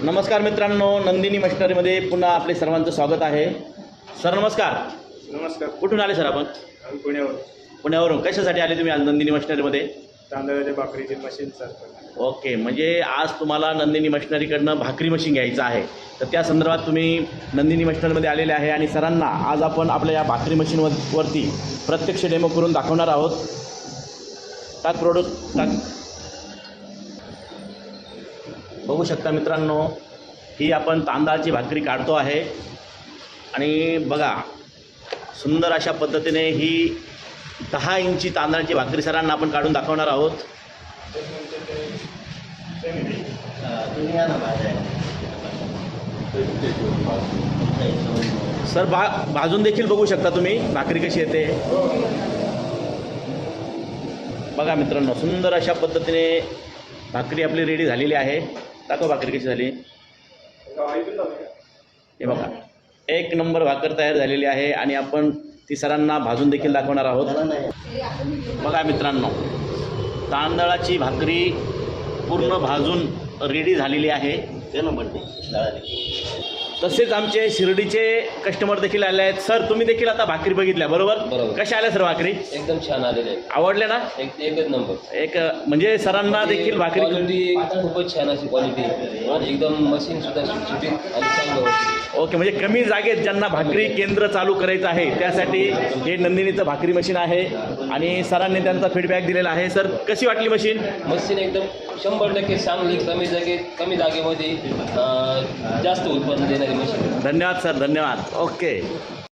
नमस्कार मित्रांनो, नंदिनी मशिनरीमध्ये पुन्हा आपले सर्वांचं स्वागत आहे. सर नमस्कार. नमस्कार. कुठून आले सर आपण? आम्ही पुण्यावर. पुण्यावरून. कशासाठी आले तुम्ही आज नंदिनी मशिनरीमध्ये? तांदळाच्या भाकरीची मशीन सर. ओके, म्हणजे आज तुम्हाला नंदिनी मशिनरीकडनं भाकरी मशीन घ्यायचं आहे, तर त्या संदर्भात तुम्ही नंदिनी मशिनरीमध्ये आलेले आहे आणि सरांना आज आपण आपल्या या भाकरी मशीनवरती प्रत्यक्ष डेमो करून दाखवणार आहोत. टाक प्रोडक्ट टाक. बघू शकता मित्रांनो, ही आपण तांदळाची भाकरी काढतो आहे आणि बघा सुंदर अशा पद्धतीने ही 10 इंची तांदळाची भाकरी सरांना आपण काढून दाखवणार आहोत. सर भाजून देखील बघू शकता तुम्ही भाकरी कशी येते. बघा मित्रांनो, सुंदर अशा पद्धतीने भाकरी आपली रेडी झालेली आहे. दाखव भाकरी कशी झाली. हे बघा, एक नंबर भाकर तयार झालेली आहे आणि आपण ती सरांना भाजून देखील दाखवणार आहोत. बघा मित्रांनो, तांदळाची भाकरी पूर्ण भाजून रेडी झालेली आहे. तसेच आमचे शिर्डीचे कस्टमर देखील आले आहेत. सर तुम्ही देखील आता भाकरी बघितल्या बरोबर? कशा आल्या सर भाकरी? एकदम छान आलेले आहे. आवडल्या ना? एकच नंबर. एक म्हणजे सरांना देखील भाकरी क्वालिटी खूपच छान अशी क्वालिटी आणि एकदम मशीन सुद्धा सुटसुटीत आणि चांगलं होतं. ओके, म्हणजे कमी जागेत ज्यांना भाकरी केंद्र चालू करायचं आहे त्यासाठी हे नंदिनीचं भाकरी मशीन आहे आणि सरांनी त्यांचा फीडबॅक दिलेला आहे. सर कशी वाटली मशीन? मशीन एकदम 100% चांगली, कमी जागेमध्ये जास्त उत्पन्न देणारी मशीन. धन्यवाद सर, धन्यवाद. ओके.